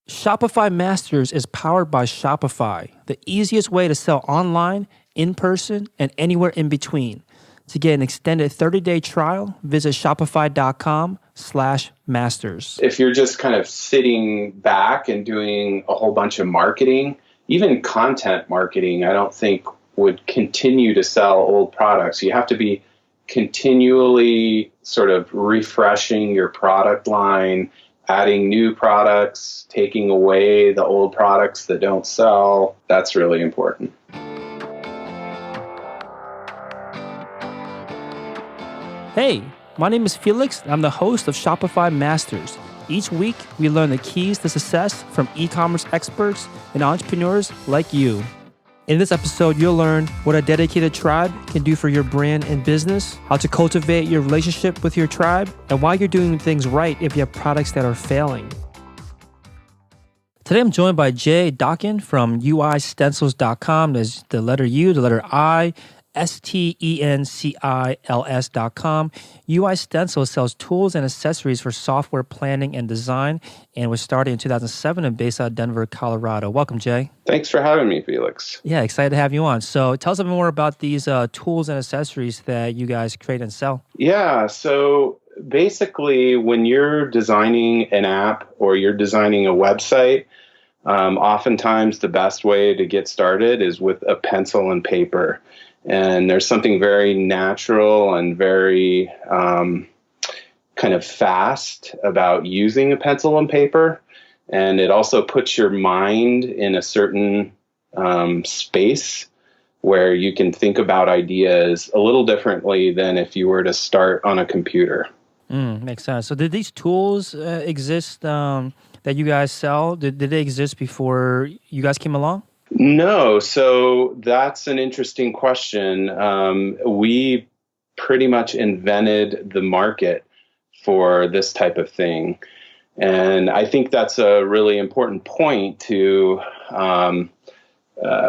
Shopify Masters is powered by Shopify, the easiest way to sell online, in person, and anywhere in between. To get an extended 30-day trial, visit shopify.com/masters. If you're just kind of sitting back and doing a whole bunch of marketing, even content marketing, I don't think would continue to sell old products. You have to be continually sort of refreshing your product line, adding new products, taking away the old products that don't sell. That's really important. Hey, my name is Felix, and I'm the host of Shopify Masters. Each week, we learn the keys to success from e-commerce experts and entrepreneurs like you. In this episode, you'll learn what a dedicated tribe can do for your brand and business, how to cultivate your relationship with your tribe, and why you're doing things right if you have products that are failing. Today, I'm joined by Jay Dockin from uistencils.com. There's the letter U, the letter I, stencils.com. UI Stencils sells tools and accessories for software planning and design, and was started in 2007 and based out of Denver, Colorado. Welcome, Jay. Thanks for having me, Felix. Yeah, excited to have you on. So tell us a bit more about these tools and accessories that you guys create and sell. Yeah, so basically when you're designing an app or you're designing a website, oftentimes the best way to get started is with a pencil and paper. And there's something very natural and very kind of fast about using a pencil and paper. And it also puts your mind in a certain space where you can think about ideas a little differently than if you were to start on a computer. Makes sense. So did these tools exist that you guys sell? Did they exist before you guys came along? No, so that's an interesting question. We pretty much invented the market for this type of thing. And I think that's a really important point to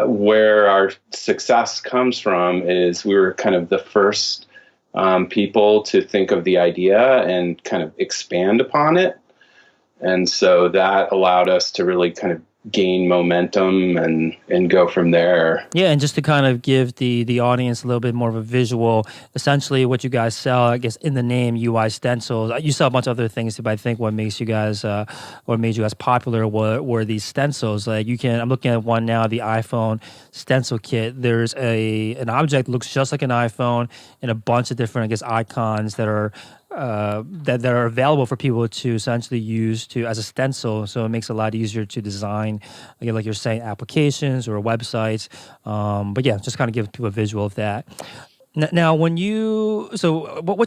where our success comes from is we were kind of the first people to think of the idea and kind of expand upon it. And so that allowed us to really kind of gain momentum and go from there. Yeah, and just to kind of give the audience a little bit more of a visual, essentially what you guys sell, I guess in the name UI Stencils, you sell a bunch of other things, but I think what makes you guys, what made you guys popular were these stencils. Like I'm looking at one now, the iPhone stencil kit. There's an object that looks just like an iPhone and a bunch of different, I guess, icons that are that are available for people to essentially use as a stencil. So it makes it a lot easier to design, again, like you're saying, applications or websites. But yeah, just kind of give people a visual of that. Now, what's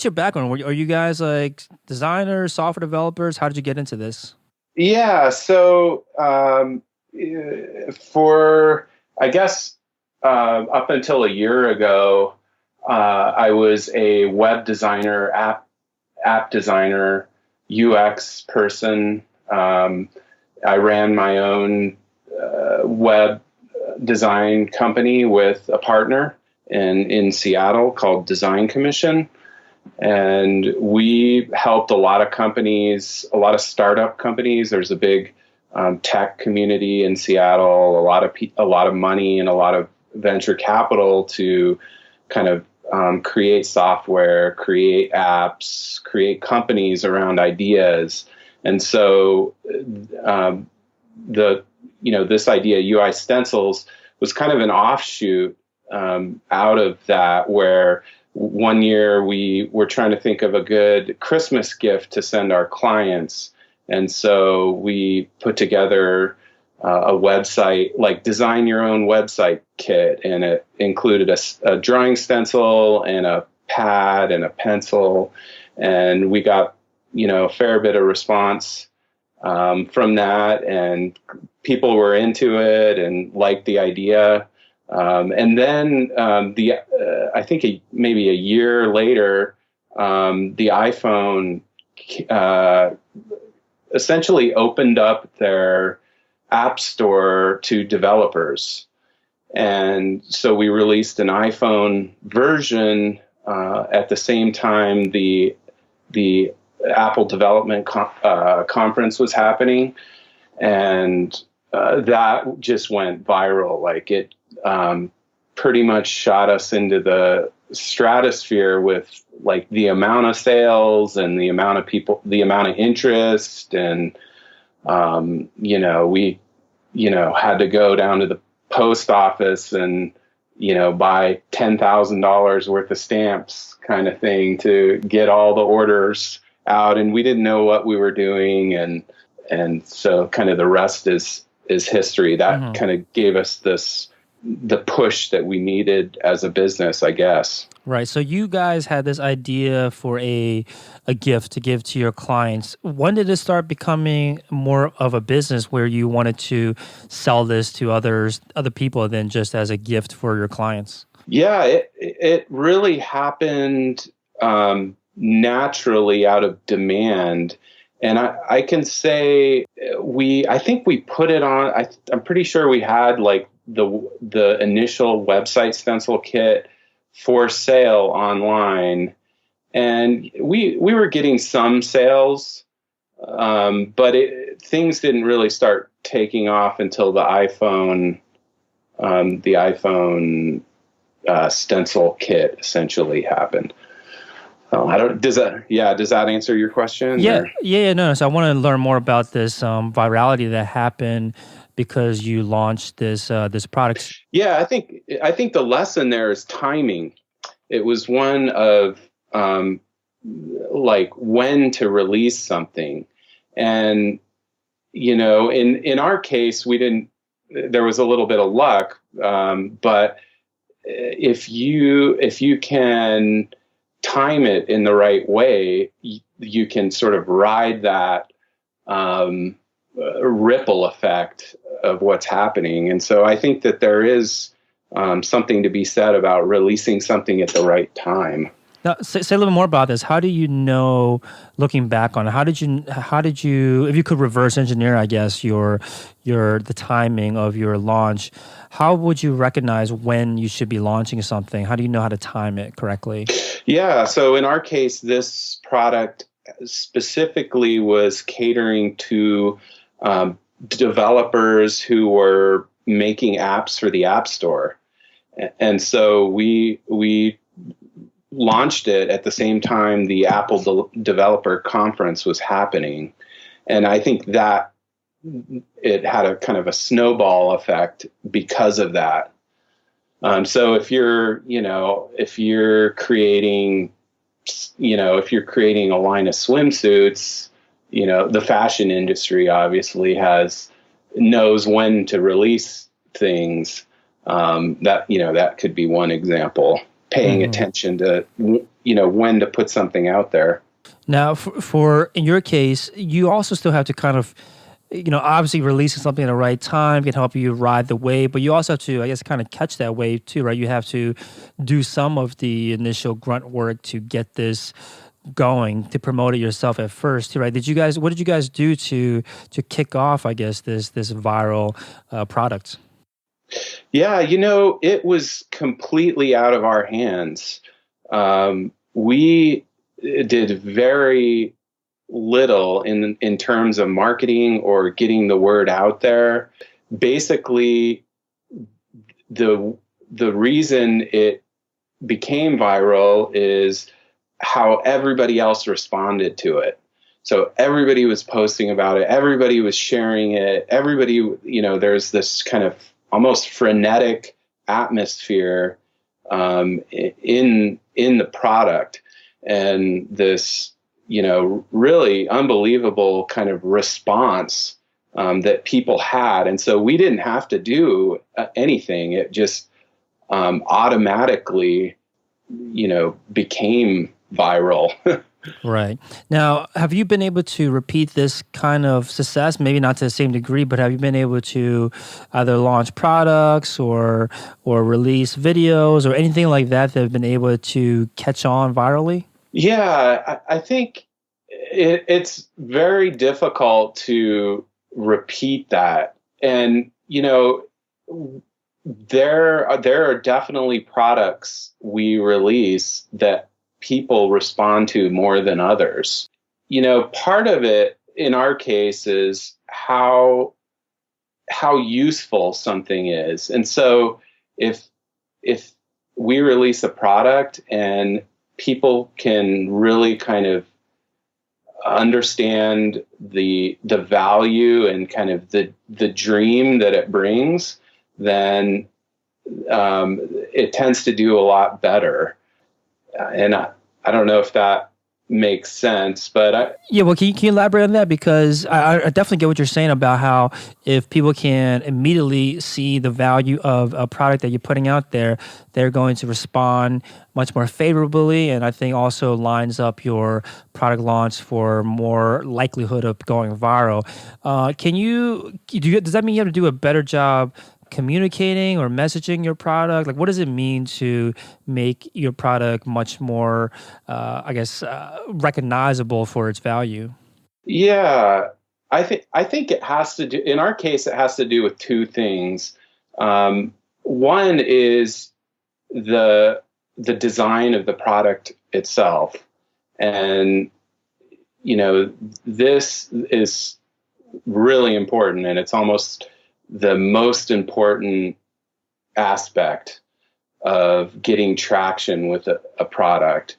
your background? Are you guys like designers, software developers? How did you get into this? Yeah, so for, I guess, up until a year ago, I was a web designer, app designer, UX person. I ran my own web design company with a partner in Seattle called Design Commission. And we helped a lot of companies, a lot of startup companies. There's a big tech community in Seattle, a lot of money and a lot of venture capital to kind of create software, create apps, create companies around ideas. And so this idea, UI Stencils, was kind of an offshoot out of that, where one year we were trying to think of a good Christmas gift to send our clients. And so we put together a website, like design your own website kit. And it included a drawing stencil and a pad and a pencil. And we got, a fair bit of response from that. And people were into it and liked the idea. And then I think maybe a year later, the iPhone essentially opened up their app store to developers. And so we released an iPhone version at the same time the Apple Development Conference was happening. and that just went viral. Like it pretty much shot us into the stratosphere with like the amount of sales and the amount of people, the amount of interest, and we had to go down to the post office and buy $10,000 worth of stamps, kind of thing, to get all the orders out, and we didn't know what we were doing, and so kind of the rest is history. That kind of gave us the push that we needed as a business, I guess. Right. So you guys had this idea for a gift to give to your clients. When did it start becoming more of a business where you wanted to sell this to other people than just as a gift for your clients? Yeah, it really happened naturally out of demand. And I can say I think we put it on, I'm pretty sure we had like the initial website stencil kit for sale online, and we were getting some sales, but things didn't really start taking off until the iPhone stencil kit essentially happened. Does that answer your question? Yeah, no. So I want to learn more about this virality that happened because you launched this product. Yeah, I think the lesson there is timing. It was one of like when to release something, and in our case, we didn't. There was a little bit of luck, but if you can time it in the right way, you can sort of ride that ripple effect of what's happening. And so I think that there is something to be said about releasing something at the right time. Now, say a little more about this. How do you know, looking back on it, how did you, if you could reverse engineer, I guess, the timing of your launch, how would you recognize when you should be launching something? How do you know how to time it correctly? Yeah. So in our case, this product specifically was catering to developers who were making apps for the App Store. And so we launched it at the same time the Apple Developer Conference was happening. And I think that it had a kind of a snowball effect because of that. So if you're creating a line of swimsuits, the fashion industry obviously knows when to release things. That could be one example. Paying attention to when to put something out there. Now, for in your case, you also still have to kind of, obviously releasing something at the right time can help you ride the wave, but you also have to, I guess, kind of catch that wave too, right? You have to do some of the initial grunt work to get this going, to promote it yourself at first, right? What did you guys do to kick off, I guess, this viral product? Yeah, it was completely out of our hands. We did very little in terms of marketing or getting the word out there. Basically, the reason it became viral is how everybody else responded to it. So everybody was posting about it. Everybody was sharing it. Everybody, there's this kind of almost frenetic atmosphere in the product, and this really unbelievable kind of response that people had. And so we didn't have to do anything. It just automatically became viral. Right. Now, have you been able to repeat this kind of success? Maybe not to the same degree, but have you been able to either launch products or release videos or anything like that have been able to catch on virally? Yeah, I think it's very difficult to repeat that. And, there are definitely products we release that people respond to more than others. Part of it in our case is how how useful something is. And so if if we release a product and people can really kind of understand the value and kind of the dream that it brings, then it tends to do a lot better. And I don't know if that makes sense, but Yeah, well, can you elaborate on that? Because I definitely get what you're saying about how if people can immediately see the value of a product that you're putting out there, they're going to respond much more favorably, and I think also lines up your product launch for more likelihood of going viral. Does that mean you have to do a better job communicating or messaging your product? Like, what does it mean to make your product much more, recognizable for its value? yeah, I think it has to do. In our case, it has to do with two things. One is the the design of the product itself, and this is really important, and it's almost the most important aspect of getting traction with a product.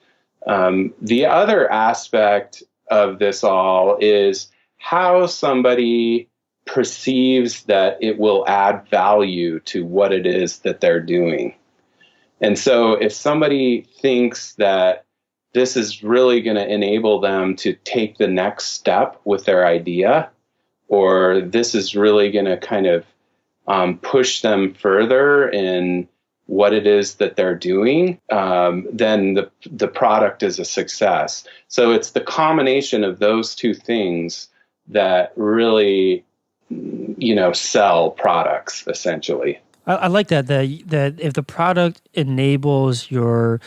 The other aspect of this all is how somebody perceives that it will add value to what it is that they're doing. And so if somebody thinks that this is really going to enable them to take the next step with their idea, or this is really going to kind of push them further in what it is that they're doing, then the product is a success. So it's the combination of those two things that really, sell products essentially. I like that if the product enables your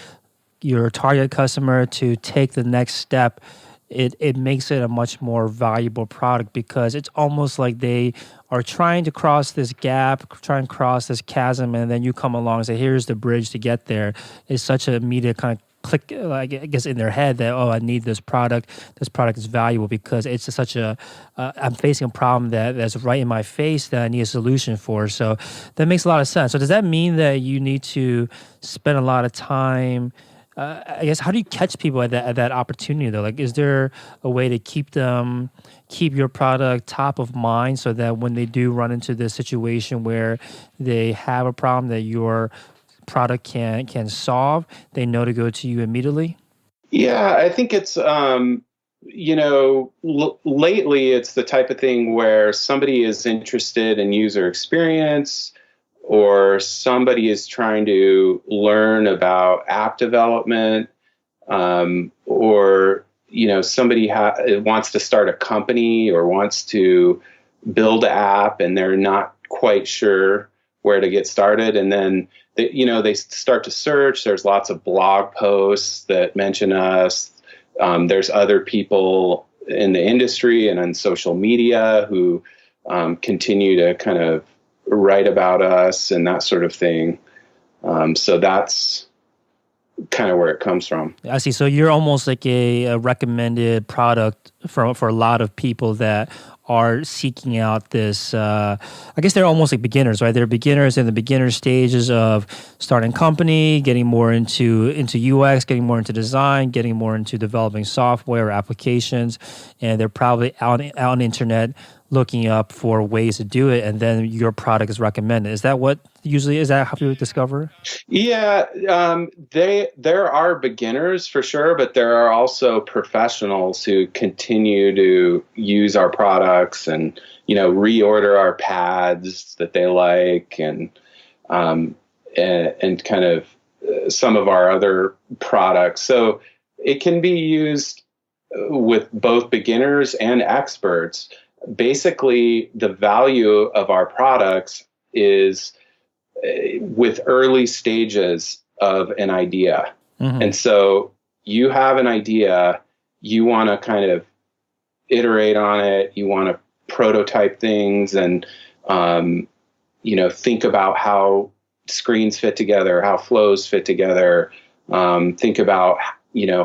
target customer to take the next step, it makes it a much more valuable product because it's almost like they are trying to cross this gap, trying to cross this chasm, and then you come along and say, "Here's the bridge to get there." It's such a immediate kind of click, like, I guess, in their head that, oh, I need this product. This product is valuable because it's such I'm facing a problem that's right in my face that I need a solution for. So that makes a lot of sense. So does that mean that you need to spend a lot of time? I guess, how do you catch people at that opportunity though? Like, is there a way to keep your product top of mind so that when they do run into this situation where they have a problem that your product can solve, they know to go to you immediately? Yeah, I think it's lately it's the type of thing where somebody is interested in user experience, or somebody is trying to learn about app development, or somebody wants to start a company or wants to build an app and they're not quite sure where to get started, and then they start to search. There's lots of blog posts that mention us. There's other people in the industry and on social media who continue to kind of write about us and that sort of thing. So that's kind of where it comes from. I see. So you're almost like a recommended product for a lot of people that are seeking out this. I guess they're almost like beginners, right? They're beginners in the beginner stages of starting company, getting more into UX, getting more into design, getting more into developing software or applications, and they're probably out on the internet looking up for ways to do it, and then your product is recommended. Is that what usually is that how you discover? Yeah, there are beginners for sure, but there are also professionals who continue to use our products and reorder our pads that they like, and kind of some of our other products. So it can be used with both beginners and experts. Basically, the value of our products is with early stages of an idea. Mm-hmm. And so you have an idea, you want to kind of iterate on it, you want to prototype things and, think about how screens fit together, how flows fit together, think about,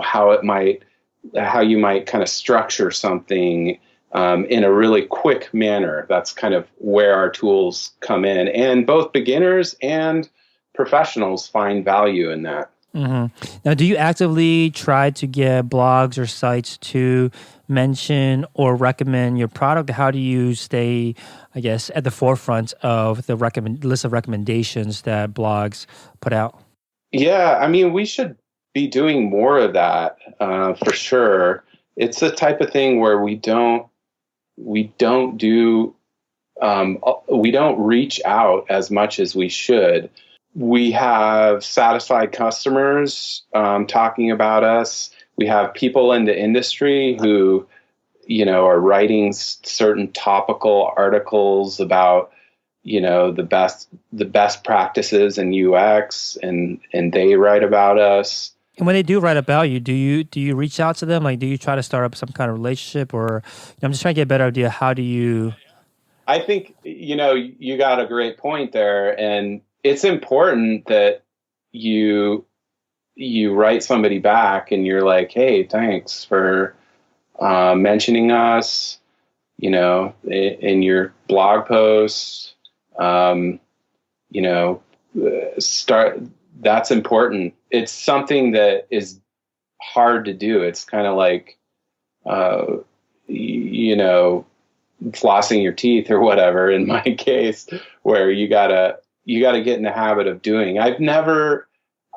how you might kind of structure something in a really quick manner. That's kind of where our tools come in. And both beginners and professionals find value in that. Now, do you actively try to get blogs or sites to mention or recommend your product? How do you stay, I guess, at the forefront of the list of recommendations that blogs put out? Yeah, I mean, we should be doing more of that for sure. It's the type of thing where we don't do we don't reach out as much as we should. We have satisfied customers talking about us. We have people in the industry who, are writing certain topical articles about, the best practices in UX, and they write about us. And when they do write about you, do you reach out to them? Like, do you try to start up some kind of relationship, or I'm just trying to get a better idea. How do you? I think, you got a great point there, and it's important that you write somebody back and you're like, hey, thanks for mentioning us, in your blog posts. Um, start. That's important. It's something that is hard to do. It's kind of like, uh, you know, flossing your teeth or whatever. In my case, where you gotta get in the habit of doing. I've never,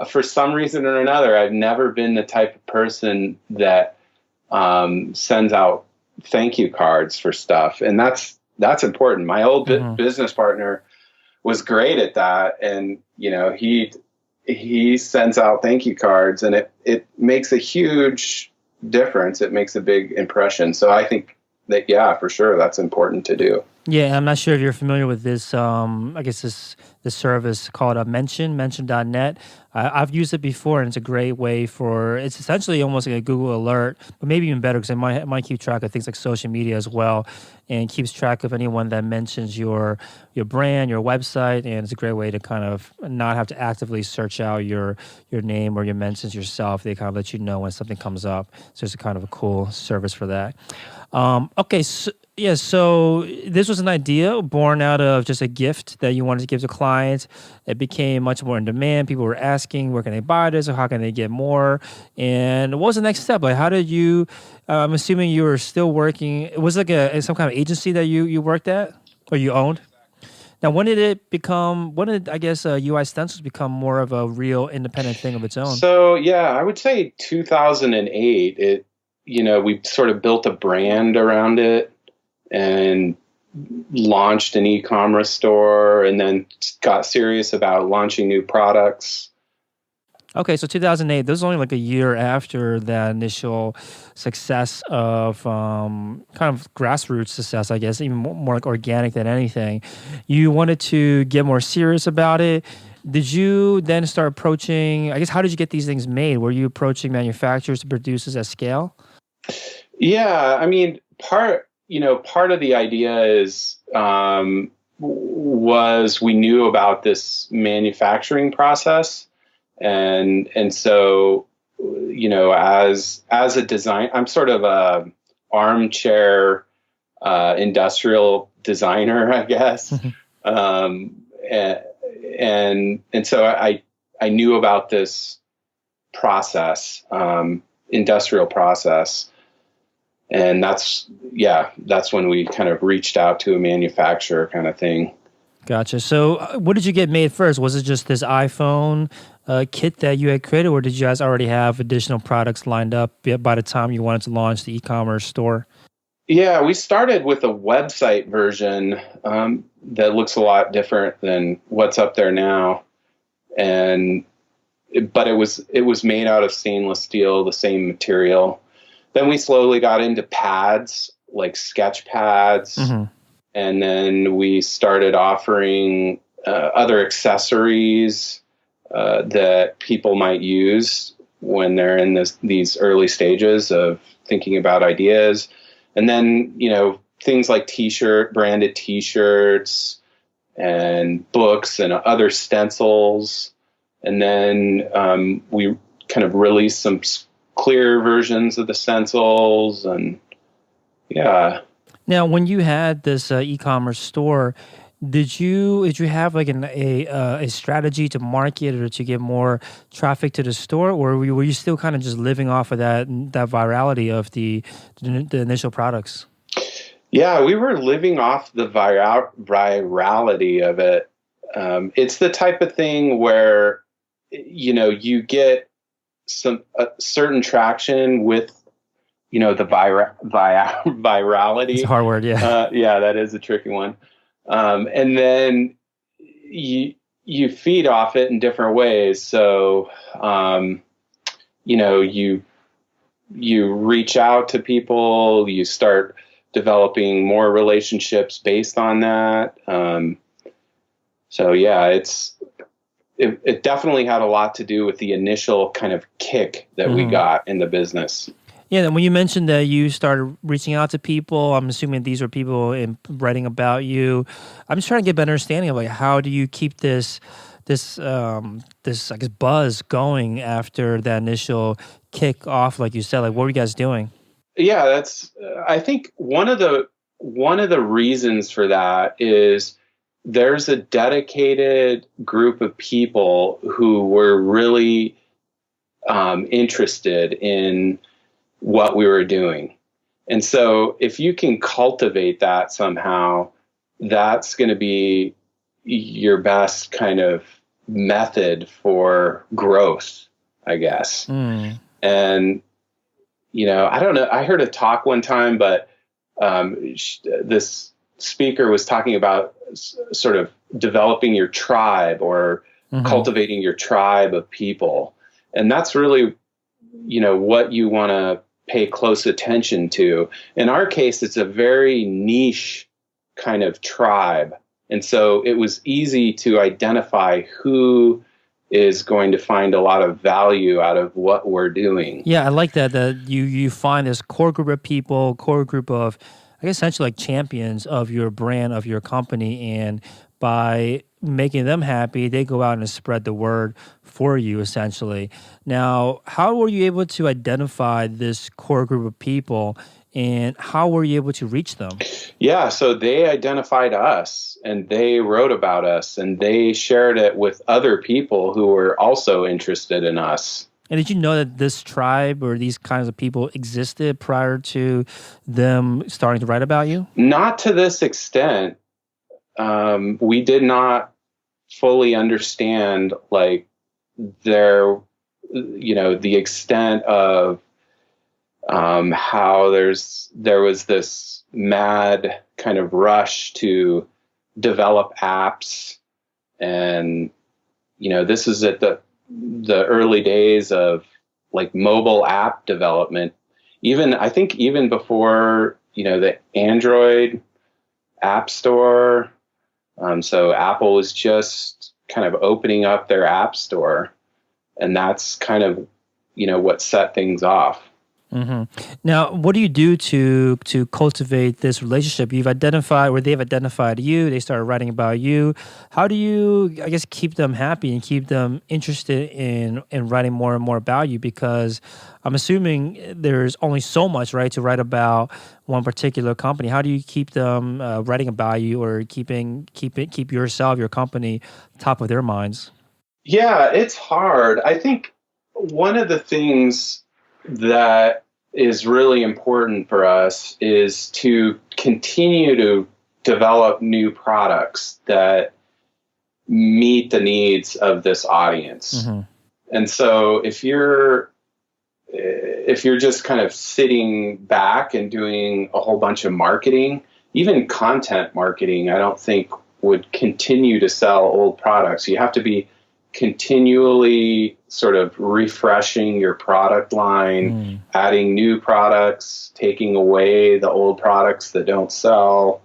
for some reason or another, I've never been the type of person that sends out thank you cards for stuff, and that's important. My old business partner was great at that, and he sends out thank you cards, and it makes a huge difference. It makes a big impression. So I think that, yeah, for sure, that's important to do. Yeah, I'm not sure if you're familiar with this. I guess this service called mention.net. I've used it before, and it's a great way for. It's essentially almost like a Google alert, but maybe even better because it might keep track of things like social media as well, and keeps track of anyone that mentions your brand, your website, and it's a great way to kind of not have to actively search out your name or your mentions yourself. They kind of let you know when something comes up. So it's a kind of a cool service for that. Okay, so this was an idea born out of just a gift that you wanted to give to clients. It became much more in demand. People were asking, where can they buy this, or how can they get more? And what was the next step? Like, how did you? I'm assuming you were still working. It was like some kind of agency that you worked at or you owned. Now, when did it become? When did I guess UI Stencils become more of a real independent thing of its own? So yeah, I would say 2008. We sort of built a brand around it and launched an e-commerce store, and then got serious about launching new products. Okay, so 2008, this was only like a year after that initial success of kind of grassroots success, I guess, even more like organic than anything. You wanted to get more serious about it. Did you then start approaching, I guess, how did you get these things made? Were you approaching manufacturers to produce this at scale? Yeah, I mean, part of the idea is was we knew about this manufacturing process, and so as a design, I'm sort of a armchair industrial designer, I guess. um, and so I knew about this process, industrial process. And that's when we kind of reached out to a manufacturer kind of thing. Gotcha. So, what did you get made first? Was it just this iPhone kit that you had created, or did you guys already have additional products lined up by the time you wanted to launch the e-commerce store? Yeah, we started with a website version that looks a lot different than what's up there now, but it was made out of stainless steel, the same material. Then we slowly got into pads, like sketch pads. And then we started offering other accessories that people might use when they're in these early stages of thinking about ideas. And then, things like branded t-shirts and books and other stencils. And then we kind of released some clear versions of the stencils, and yeah. Now, when you had this e-commerce store, did you have like a strategy to market or to get more traffic to the store, or were you still kind of just living off of that virality of the initial products? Yeah, we were living off the virality of it. It's the type of thing where, you get some certain traction with, the It's a virality. hard word, yeah. Yeah, that is a tricky one. And then you feed off it in different ways. So, you know, you you reach out to people, you start developing more relationships based on that. So yeah, it definitely had a lot to do with the initial kind of kick that we Hmm. got in the business. Yeah, and when you mentioned that you started reaching out to people, I'm assuming these were people writing about you. I'm just trying to get a better understanding of like how do you keep this I guess buzz going after that initial kick off, like you said. Like, what were you guys doing? Yeah, that's. I think one of the reasons for that is there's a dedicated group of people who were really interested in what we were doing, and so if you can cultivate that somehow, that's going to be your best kind of method for growth, I guess. Mm. And I don't know. I heard a talk one time, but this speaker was talking about sort of developing your tribe or Hmm. cultivating your tribe of people. And that's really, what you want to pay close attention to. In our case, it's a very niche kind of tribe. And so it was easy to identify who is going to find a lot of value out of what we're doing. Yeah, I like that you find this core group of people, core group of, I guess, essentially like champions of your brand, of your company, and by making them happy, they go out and spread the word for you, essentially. Now, how were you able to identify this core group of people, and how were you able to reach them? Yeah, so they identified us and they wrote about us and they shared it with other people who were also interested in us. And did you know that this tribe or these kinds of people existed prior to them starting to write about you? Not to this extent. We did not fully understand like their, the extent of how there was this mad kind of rush to develop apps, and this is at the early days of like mobile app development. Even I think even before the Android app store. So Apple was just kind of opening up their app store, and that's kind of what set things off. Hmm. Now, what do you do to cultivate this relationship? You've identified, or they've identified you. They started writing about you. How do you, I guess, keep them happy and keep them interested in writing more and more about you? Because I'm assuming there's only so much, right, to write about one particular company. How do you keep them writing about you or keep yourself, your company, top of their minds? Yeah, it's hard. I think one of the things that is really important for us is to continue to develop new products that meet the needs of this audience. Hmm. And so if you're just kind of sitting back and doing a whole bunch of marketing, even content marketing, I don't think would continue to sell old products. You have to be continually sort of refreshing your product line, adding new products, taking away the old products that don't sell.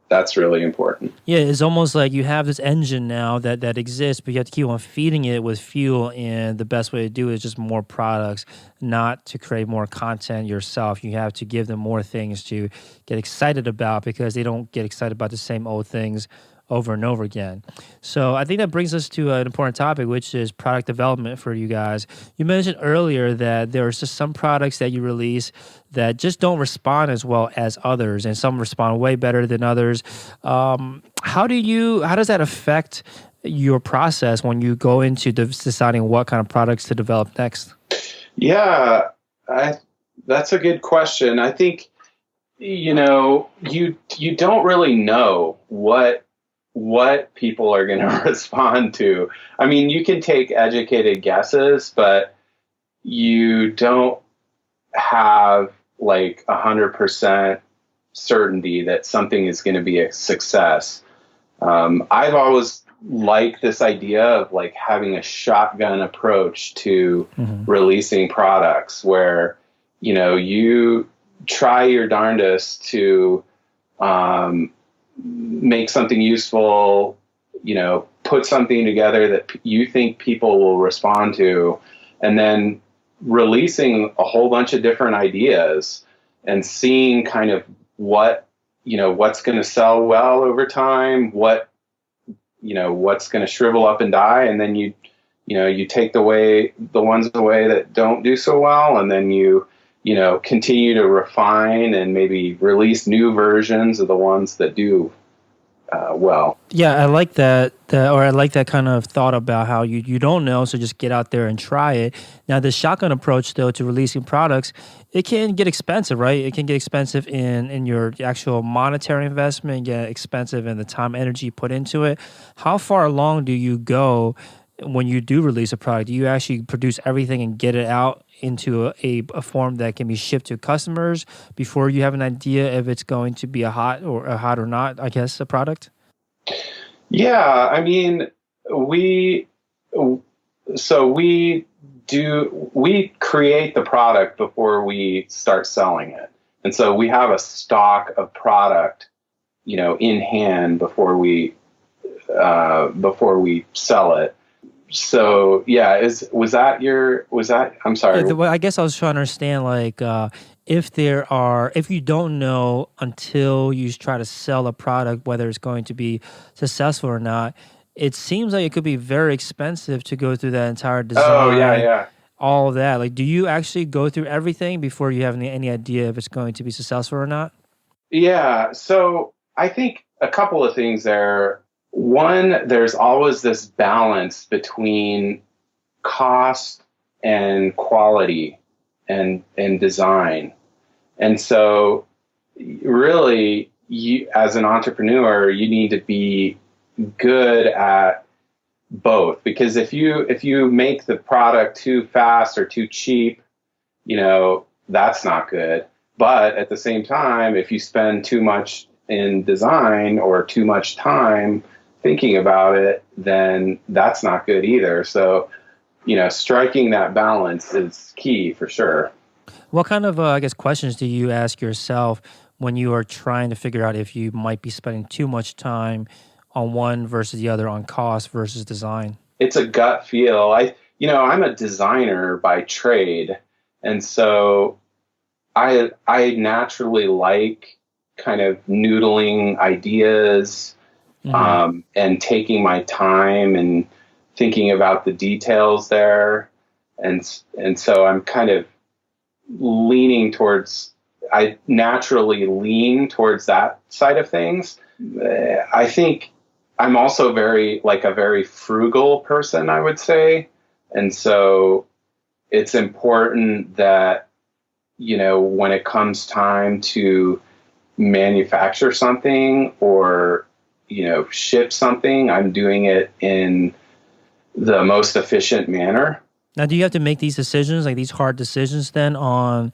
That's really important. Yeah, it's almost like you have this engine now that exists, but you have to keep on feeding it with fuel. And the best way to do it is just more products, not to create more content yourself. You have to give them more things to get excited about because they don't get excited about the same old things over and over again. So I think that brings us to an important topic, which is product development for you guys. You mentioned earlier that there are just some products that you release that just don't respond as well as others, and some respond way better than others. How does that affect your process when you go into deciding what kind of products to develop next? Yeah, that's a good question. I think, you don't really know what people are going to respond to. I mean, you can take educated guesses, but you don't have like 100% certainty that something is going to be a success. I've always liked this idea of like having a shotgun approach to releasing products where, you try your darndest to make something useful, put something together that you think people will respond to, and then releasing a whole bunch of different ideas and seeing kind of what's going to sell well over time, what's going to shrivel up and die, and then you take the ones away that don't do so well, and then you continue to refine and maybe release new versions of the ones that do well. Yeah, I like that, or I like that kind of thought about how you don't know, so just get out there and try it. Now, the shotgun approach, though, to releasing products, it can get expensive, right? It can get expensive in your actual monetary investment, get expensive in the time, energy put into it. How far along do you go when you do release a product? Do you actually produce everything and get it out into a form that can be shipped to customers before you have an idea if it's going to be a hot or not, I guess, a product? Yeah, I mean, we we create the product before we start selling it. And so we have a stock of product, in hand before we sell it. So yeah, I'm sorry. Well, I guess I was trying to understand, like, if you don't know until you try to sell a product whether it's going to be successful or not, it seems like it could be very expensive to go through that entire Oh yeah, design, yeah. all of that. Like, do you actually go through everything before you have any idea if it's going to be successful or not? Yeah. So I think a couple of things there. One, there's always this balance between cost and quality and design. And so really, you as an entrepreneur, you need to be good at both, because if you make the product too fast or too cheap, that's not good. But at the same time, if you spend too much in design or too much time thinking about it, then that's not good either. So, striking that balance is key for sure. What kind of, I guess, questions do you ask yourself when you are trying to figure out if you might be spending too much time on one versus the other, on cost versus design? It's a gut feel. I'm a designer by trade. And so I naturally like kind of noodling ideas, and taking my time and thinking about the details there. And so I'm kind of I naturally lean towards that side of things. I think I'm also a very frugal person, I would say. And so it's important that, when it comes time to manufacture something or, ship something, I'm doing it in the most efficient manner. Now, do you have to make these decisions, like these hard decisions, then on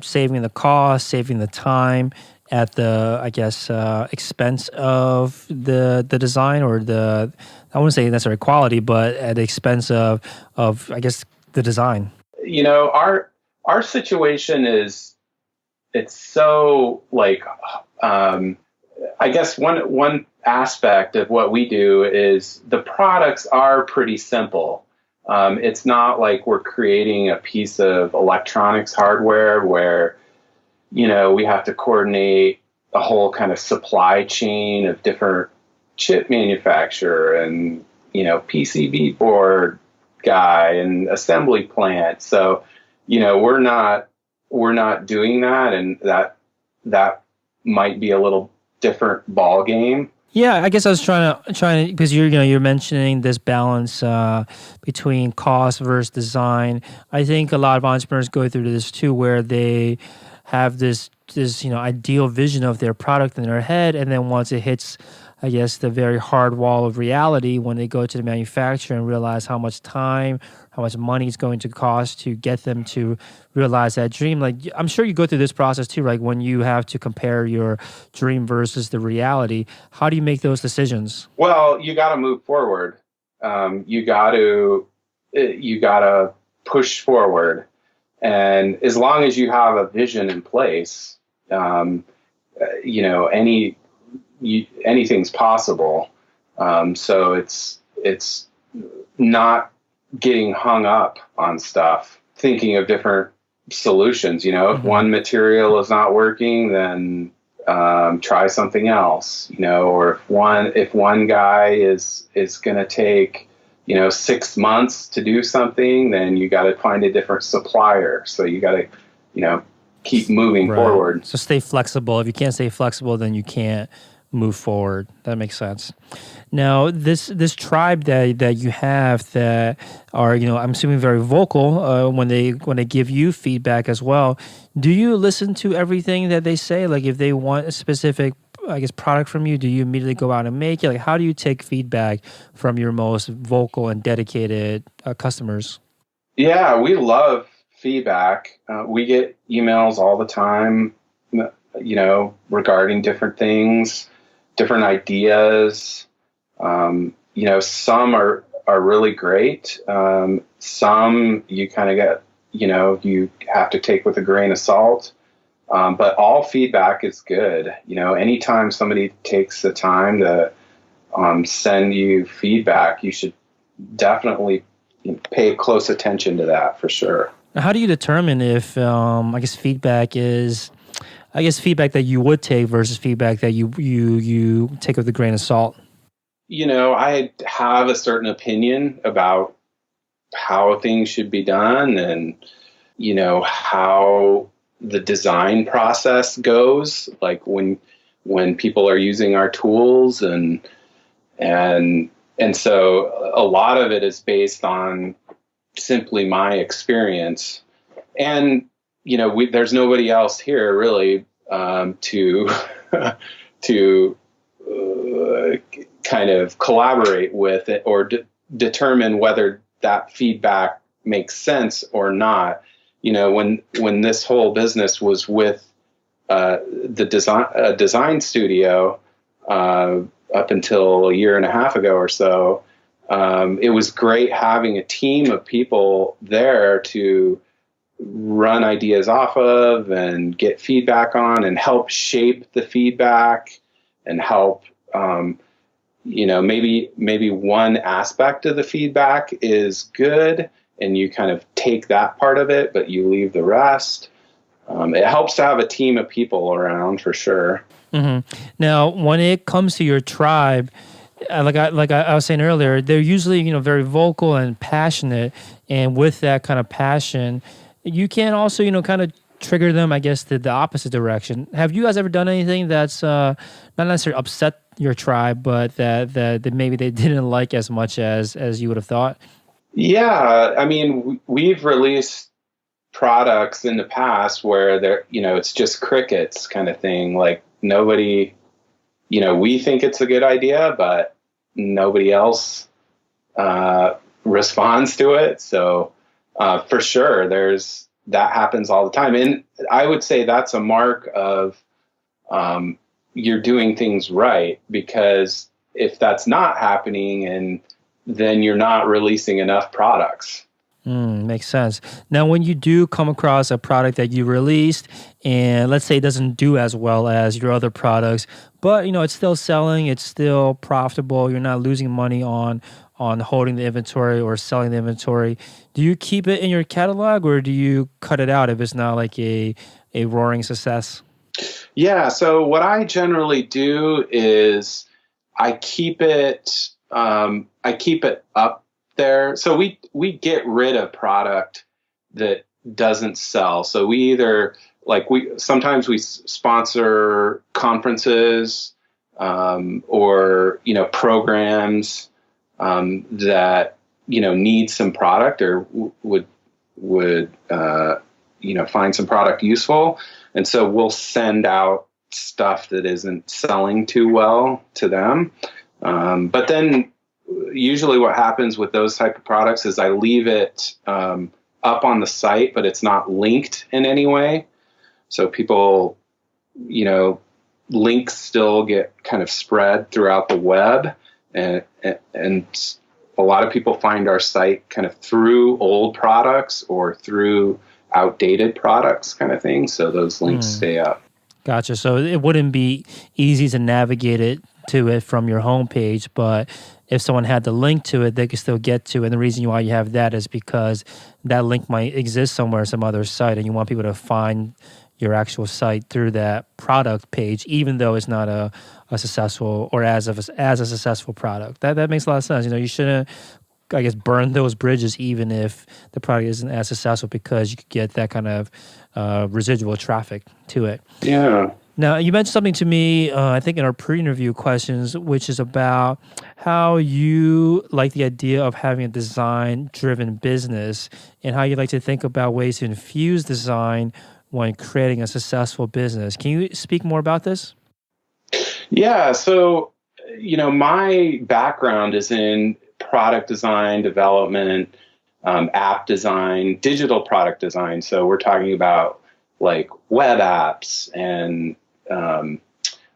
saving the cost, saving the time at the, I guess, expense of the design, or I wouldn't say necessarily quality, but at the expense of I guess the design? Our situation it's so like, I guess one aspect of what we do is the products are pretty simple. It's not like we're creating a piece of electronics hardware where, we have to coordinate a whole kind of supply chain of different chip manufacturer and, PCB board guy and assembly plant. So, we're not doing that, and that might be a little different ball game. Yeah, I guess I was trying to because you're mentioning this balance between cost versus design. I think a lot of entrepreneurs go through this too, where they have this ideal vision of their product in their head, and then once it hits, I guess, the very hard wall of reality, when they go to the manufacturer and realize how much time, how much money it's going to cost to get them to realize that dream. Like, I'm sure you go through this process too, like when you have to compare your dream versus the reality. How do you make those decisions? Well, you got to move forward. You got to push forward, and as long as you have a vision in place, anything's possible. So it's not getting hung up on stuff, thinking of different solutions. If one material is not working, then try something else. Or if one guy is going to take 6 months to do something, then you got to find a different supplier. So you got to keep moving forward. So stay flexible. If you can't stay flexible, then you can't move forward. That makes sense. Now, this tribe that you have that are, I'm assuming, very vocal when they give you feedback as well. Do you listen to everything that they say? Like, if they want a specific, I guess, product from you, do you immediately go out and make it? Like, how do you take feedback from your most vocal and dedicated customers? Yeah, we love feedback. We get emails all the time, regarding different things, different ideas. Some are really great. Some you kind of get, you have to take with a grain of salt. But all feedback is good. Anytime somebody takes the time to send you feedback, you should definitely pay close attention to that for sure. How do you determine if, I guess, feedback that you would take versus feedback that you take with a grain of salt? I have a certain opinion about how things should be done, and how the design process goes. Like when people are using our tools, and so a lot of it is based on simply my experience, and there's nobody else here really to to kind of collaborate with it or determine whether that feedback makes sense or not. When this whole business was with the design studio up until a year and a half ago or so, it was great having a team of people there to run ideas off of and get feedback on and help shape the feedback and help, maybe one aspect of the feedback is good and you kind of take that part of it, but you leave the rest. It helps to have a team of people around for sure. Mm-hmm. Now, when it comes to your tribe, like I was saying earlier, they're usually very vocal and passionate, and with that kind of passion, you can also kind of trigger them, I guess, the opposite direction. Have you guys ever done anything that's not necessarily upset your tribe, but that maybe they didn't like as much as you would have thought? Yeah, I mean, we've released products in the past where it's just crickets kind of thing. Like nobody, we think it's a good idea, but nobody else responds to it. So for sure, that happens all the time. And I would say that's a mark of you're doing things right, because if that's not happening, and then you're not releasing enough products. Makes sense. Now, when you do come across a product that you released, and let's say it doesn't do as well as your other products, but it's still selling, it's still profitable, you're not losing money on holding the inventory or selling the inventory, do you keep it in your catalog or do you cut it out if it's not like a roaring success? Yeah. So what I generally do is I keep it up there. So we get rid of product that doesn't sell. So we either like we sometimes we sponsor conferences, or programs, that need some product or would find some product useful, and so we'll send out stuff that isn't selling too well to them. But then usually what happens with those type of products is I leave it up on the site, but it's not linked in any way. So people, links still get kind of spread throughout the web, and a lot of people find our site kind of through old products or through outdated products kind of thing. So those links stay up. Gotcha. So it wouldn't be easy to navigate it from your homepage, but if someone had the link to it, they could still get to it. And the reason why you have that is because that link might exist somewhere, some other site, and you want people to find your actual site through that product page, even though it's not a successful or as a successful product. That makes a lot of sense. You shouldn't, I guess, burn those bridges even if the product isn't as successful, because you could get that kind of residual traffic to it. Yeah. Now, you mentioned something to me, I think in our pre-interview questions, which is about how you like the idea of having a design-driven business and how you like to think about ways to infuse design when creating a successful business. Can you speak more about this? Yeah. So, my background is in product design, development, app design, digital product design. So we're talking about like web apps and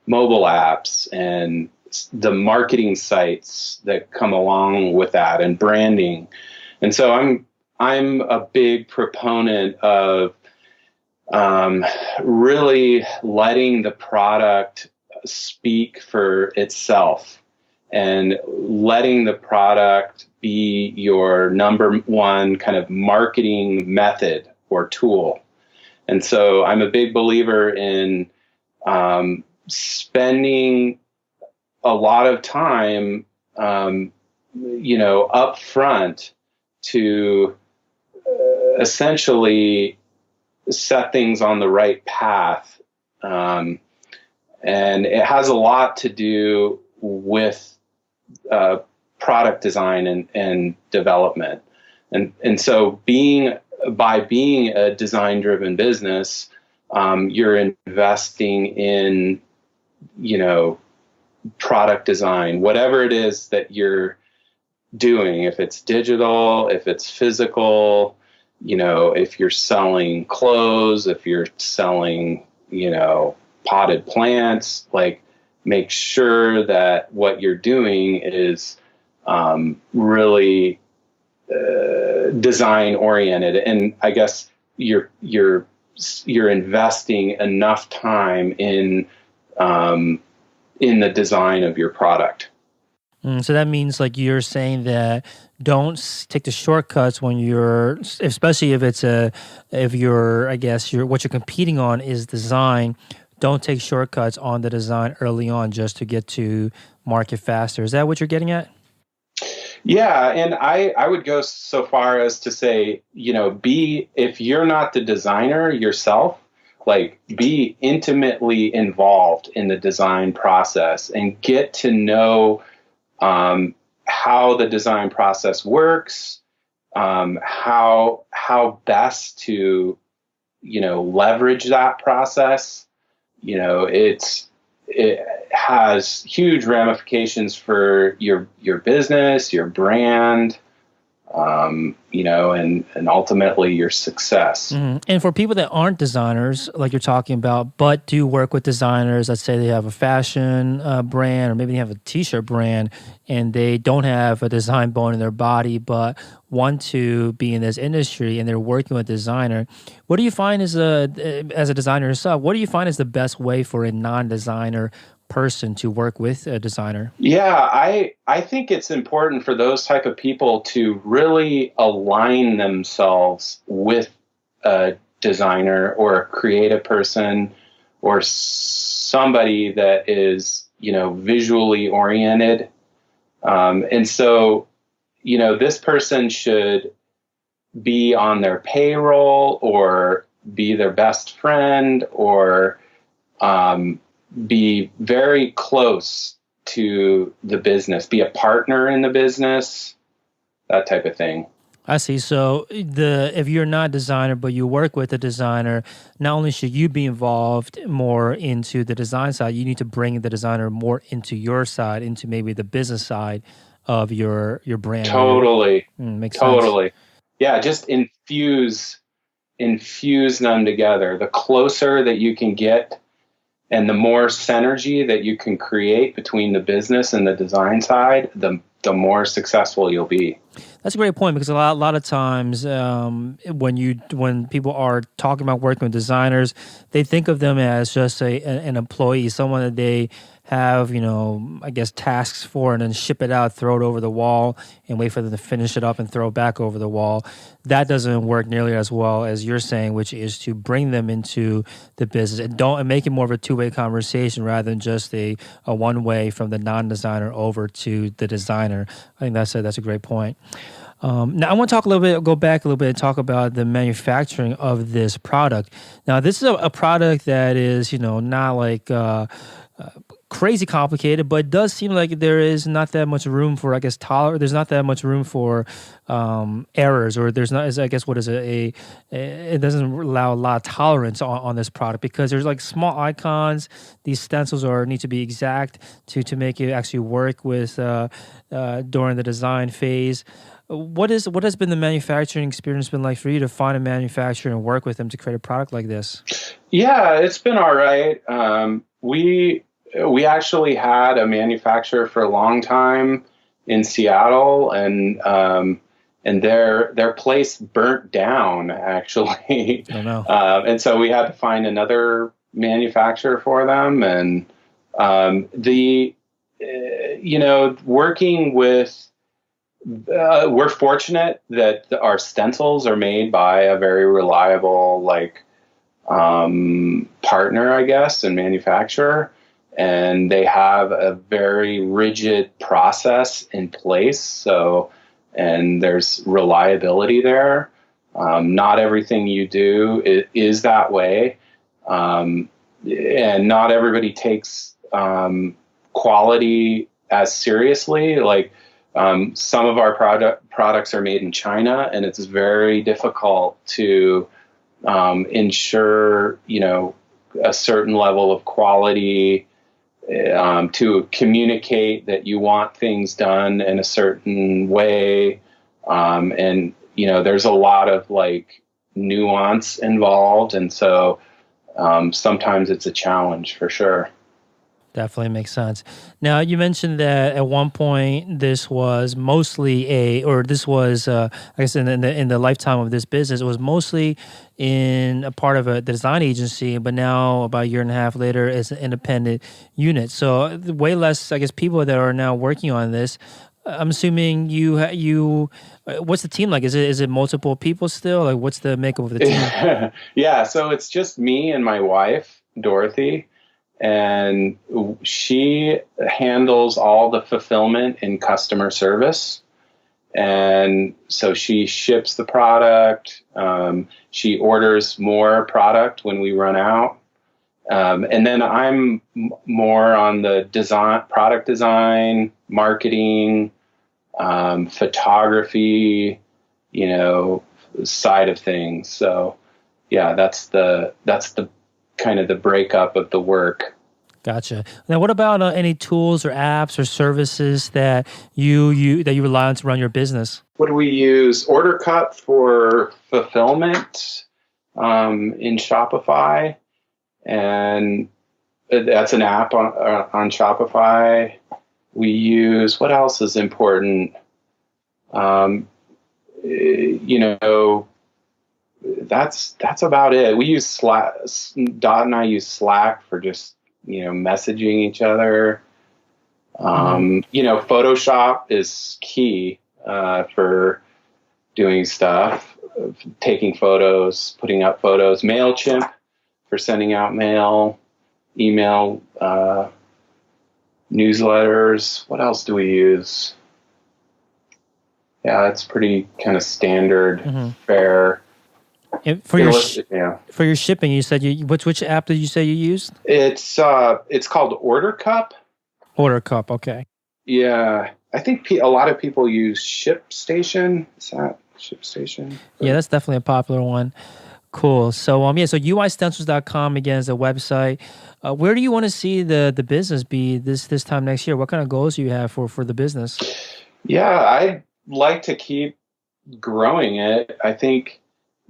mobile apps and the marketing sites that come along with that, and branding. And so I'm a big proponent of really letting the product speak for itself and letting the product be your number one kind of marketing method or tool. And so I'm a big believer in spending a lot of time, up front to essentially set things on the right path. And it has a lot to do with product design and development. And so by being a design-driven business, you're investing in, product design, whatever it is that you're doing, if it's digital, if it's physical, if you're selling clothes, if you're selling, potted plants, like make sure that what you're doing is really design oriented. And I guess you're investing enough time in the design of your product. So that means, like, you're saying that don't take the shortcuts when especially if what you're competing on is design. Don't take shortcuts on the design early on just to get to market faster. Is that what you're getting at? Yeah, and I would go so far as to say, if you're not the designer yourself, like be intimately involved in the design process and get to know how the design process works, how best to, leverage that process. It has huge ramifications for your business, your brand, and ultimately your success. Mm-hmm. And for people that aren't designers, like you're talking about, but do work with designers, let's say they have a fashion brand, or maybe they have a t-shirt brand, and they don't have a design bone in their body, but want to be in this industry, and they're working with a designer. What do you find as a designer yourself? What do you find is the best way for a non-designer person to work with a designer? Yeah, I think it's important for those type of people to really align themselves with a designer or a creative person or somebody that is visually oriented. And so, this person should be on their payroll or be their best friend or be very close to the business, be a partner in the business, that type of thing. I see. So if you're not a designer but you work with a designer, not only should you be involved more into the design side, you need to bring the designer more into your side, into maybe the business side of your brand or your Totally. makes sense. Totally. Yeah, just infuse them together. The closer that you can get and the more synergy that you can create between the business and the design side, the more successful you'll be. That's a great point because a lot of times when people are talking about working with designers, they think of them as just an employee, someone that they have, I guess tasks for, and then ship it out, throw it over the wall, and wait for them to finish it up and throw it back over the wall. That doesn't work nearly as well as you're saying, which is to bring them into the business and make it more of a two-way conversation rather than just a one-way from the non-designer over to the designer. I think that's a great point. Now, I want to go back a little bit and talk about the manufacturing of this product. Now, this is a product that is, not like crazy complicated, but it does seem like there is not that much room for, I guess, there's not that much room for errors, or there's not, I guess, what is it? It doesn't allow a lot of tolerance on this product because there's like small icons. These stencils need to be exact to make it actually work with during the design phase. What has been the manufacturing experience been like for you to find a manufacturer and work with them to create a product like this? Yeah, it's been all right. We actually had a manufacturer for a long time in Seattle, and their place burnt down actually. I don't know. And so we had to find another manufacturer for them, and working with. We're fortunate that our stencils are made by a very reliable, partner, I guess, and manufacturer, and they have a very rigid process in place. So, and there's reliability there. Not everything you do is that way, and not everybody takes quality as seriously. Some of our products are made in China, and it's very difficult to ensure, a certain level of quality, to communicate that you want things done in a certain way. And, there's a lot of nuance involved. And so sometimes it's a challenge for sure. Definitely makes sense. Now, you mentioned that at one point this was mostly I guess in the lifetime of this business, it was mostly in a part of a design agency, but now about a year and a half later, it's an independent unit. So way less, I guess, people that are now working on this. I'm assuming you. What's the team like? Is it multiple people still? Like, what's the makeup of the team? Yeah, so it's just me and my wife, Dorothy. And she handles all the fulfillment and customer service. And so she ships the product. She orders more product when we run out. And then I'm more on the product design, marketing, photography, side of things. So yeah, that's the kind of the breakup of the work. Gotcha. Now, what about any tools or apps or services that you rely on to run your business? What do we use? OrderCut for fulfillment in Shopify, and that's an app on Shopify. We use, what else is important? That's about it. We use Slack. Dot and I use Slack for just messaging each other. Photoshop is key for doing stuff, taking photos, putting up photos. MailChimp for sending out mail, email. newsletters. What else do we use? Yeah, it's pretty kind of standard fare. And for for your shipping, you said which app did you say you used? It's called Order Cup. Order Cup, okay. Yeah, I think a lot of people use ShipStation. Is that ShipStation? Yeah, that's definitely a popular one. Cool. So so uistencils.com again is a website. Where do you want to see the business be this time next year? What kind of goals do you have for the business? Yeah, I'd like to keep growing it. I think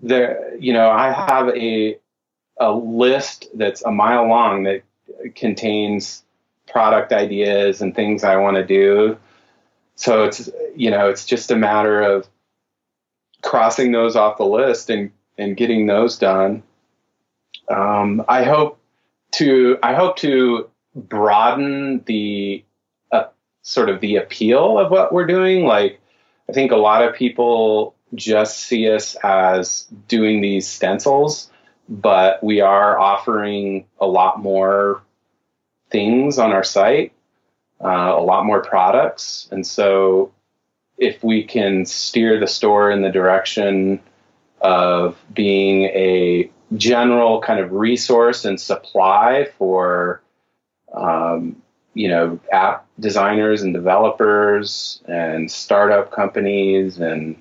I have a list that's a mile long that contains product ideas and things I want to do. So it's just a matter of crossing those off the list and getting those done. I hope to broaden the sort of the appeal of what we're doing. Like, I think a lot of people just see us as doing these stencils, but we are offering a lot more things on our site, a lot more products. And so if we can steer the store in the direction of being a general kind of resource and supply for, app designers and developers and startup companies and,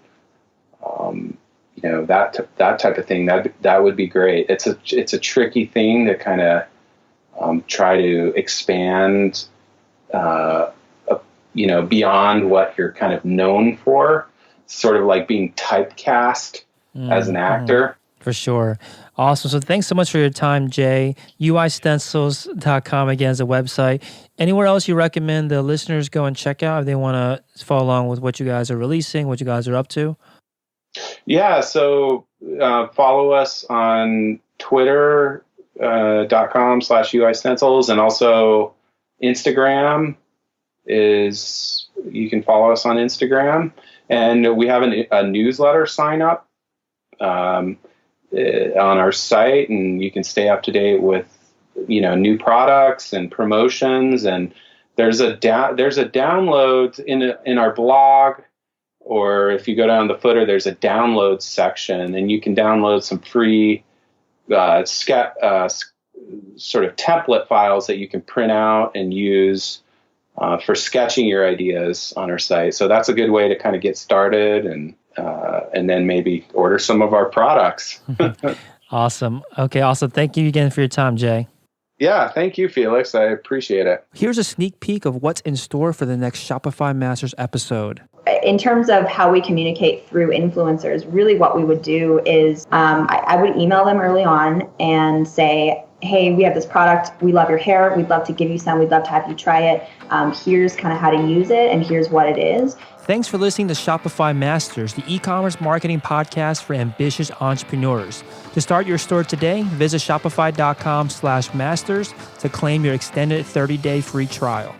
that type of thing, that would be great. It's a tricky thing to kind of try to expand, beyond what you're kind of known for, sort of like being typecast as an actor. For sure. Awesome. So thanks so much for your time, Jay. uistencils.com again is a website. Anywhere else you recommend the listeners go and check out if they want to follow along with what you guys are releasing, what you guys are up to? Yeah. So follow us on Twitter.com/uistencils, and also Instagram you can follow us on Instagram, and we have a newsletter sign up on our site, and you can stay up to date with new products and promotions. And there's a download in our blog, or if you go down the footer, there's a download section, and you can download some free sort of template files that you can print out and use for sketching your ideas on our site. So that's a good way to kind of get started and then maybe order some of our products. Awesome. Okay, awesome. Thank you again for your time, Jay. Yeah, thank you, Felix. I appreciate it. Here's a sneak peek of what's in store for the next Shopify Masters episode. In terms of how we communicate through influencers, really what we would do is I would email them early on and say, hey, we have this product. We love your hair. We'd love to give you some. We'd love to have you try it. Here's kind of how to use it, and here's what it is. Thanks for listening to Shopify Masters, the e-commerce marketing podcast for ambitious entrepreneurs. To start your store today, visit shopify.com/masters to claim your extended 30-day free trial.